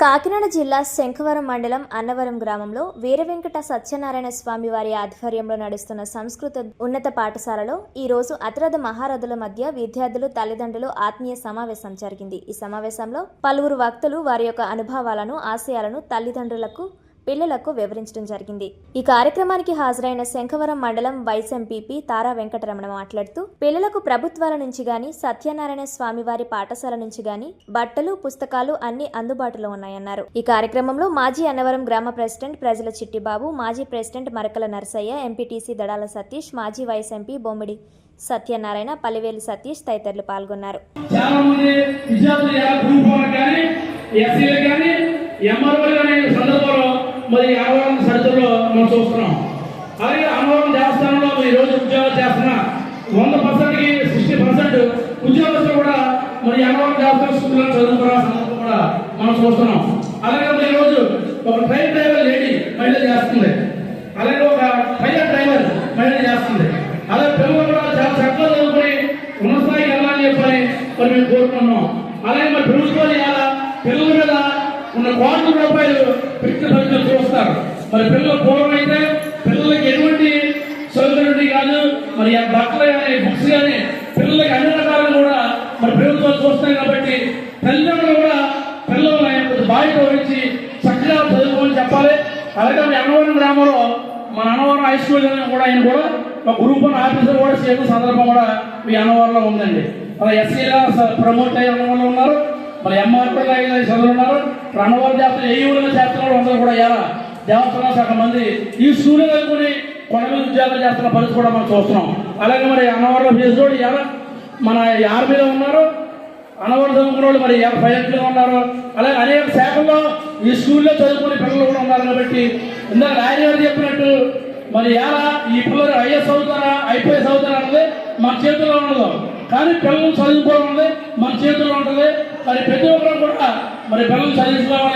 కాకినాడ జిల్లా శంఖవరం మండలం అన్నవరం గ్రామంలో వీరవెంకట సత్యనారాయణ స్వామి వారి ఆధ్వర్యంలో నడుస్తున్న సంస్కృత ఉన్నత పాఠశాలలో ఈ రోజు అతిరథ మహారథుల మధ్య విద్యార్థులు తల్లిదండ్రులు ఆత్మీయ సమావేశం జరిగింది. ఈ సమావేశంలో పలువురు వక్తలు వారి యొక్క అనుభవాలను ఆశయాలను తల్లిదండ్రులకు పిల్లలకు వివరించడం జరిగింది. ఈ కార్యక్రమానికి హాజరైన శంఖవరం మండలం వైస్ ఎంపీపీ తారా వెంకటరమణ మాట్లాడుతూ పిల్లలకు ప్రభుత్వాల నుంచి గాని సత్యనారాయణ స్వామి వారి పాఠశాల నుంచి గాని బట్టలు పుస్తకాలు అన్ని అందుబాటులో ఉన్నాయన్నారు. ఈ కార్యక్రమంలో మాజీ అన్నవరం గ్రామ ప్రెసిడెంట్ ప్రజల చిట్టిబాబు, మాజీ ప్రెసిడెంట్ మరకల నరసయ్య, ఎంపీటీసీ దడాల సతీష్, మాజీ వైస్ ఎంపీ బొమ్మిడి సత్యనారాయణ, పల్లివేలు సతీష్ తదితరులు పాల్గొన్నారు. మరి అన్నవరం సరిహద్దులో మనం చూస్తున్నాం. అలాగే అన్నవరం దేవస్థానంలో ఈ రోజు ఉద్యోగాలు చేస్తున్న 100%కి 60% ఉద్యోగస్తులు కూడా మరి అన్నవరం దేవస్థానం స్కూల్లో చదువుకోవాల్సిన కూడా మనం చూస్తున్నాం. అలాగే మరి ఈ రోజు ఒక ట్రైన్ డ్రైవర్ లేడీ మహిళ చేస్తుంది, అలాగే ఒక పైలట్ డ్రైవర్ మహిళ చేస్తుంది. అలాగే పిల్లలు కూడా చాలా చక్కగా చదువుకొని ఉన్నత స్థాయికి వెళ్ళాలని చెప్పని మరి మేము కోరుకుంటున్నాం. అలాగే మరి ప్రిన్సిపల్ పిల్లల మీద ఉన్న కోట్ల రూపాయలు పెట్టి ఫలితాలు చూస్తారు. మరి పిల్లలు పూర్వం అయితే పిల్లలకి ఎటువంటి సౌకర్యం కాదు, మరి ఆ బట్టలు కానీ బుక్స్ కానీ పిల్లలకి అన్ని రకాలు కూడా మరి ప్రభుత్వాలు చూస్తాయి. కాబట్టి తల్లిదండ్రులు కూడా పిల్లల్ని బాధ్యత వహించి చక్కగా చదువుకోమని చెప్పాలి. అలాగే మన అన్నవరం గ్రామంలో మన అన్నవరం హై స్కూల్ కూడా ఆయన కూడా ఒక గ్రూప్ వన్ ఆఫీసర్ కూడా చేసిన సందర్భం కూడా మీ అన్నవరంలో ఉందండి. అలా ఎస్సీగా ప్రమోట్ అయ్యే అన్నవరంలో ఉన్నారు, మరి ఎంఆర్పీగా చదువులు ఉన్నారు. అన్నవరం చేస్తున్న ఏ ఊరిలో చేస్తున్నారు అందరూ కూడా ఎలా దేవస్థానం శాఖ మంది ఈ స్కూల్లో కలుపుకొని కొండ మీద ఉద్యోగాలు చేస్తున్న పరిస్థితి కూడా మనం చూస్తున్నాం. అలాగే మరి అన్నవరంలో చేసేవాడు ఎలా మన ఆర్మీలో ఉన్నారు, అన్నవరం చదువుకున్న వాళ్ళు మరి పైలట్లో ఉన్నారు. అలాగే అనేక శాఖల్లో ఈ స్కూల్లో చదువుకునే పిల్లలు కూడా ఉన్నారు. కాబట్టి ఇందాక ఆయన గారు చెప్పినట్టు మరి ఎలా ఈ పిల్లలు ఐఎస్ అవుతారా ఐపీఎస్ అవుతారా అన్నది మన చేతుల్లో ఉండదు, కానీ పిల్లలు చదువుకోవడం మన చేతుల్లో ఉంటుంది. మరి ప్రతి ఒక్కరు కూడా మరి పిల్లలు చదువుకోవాలి.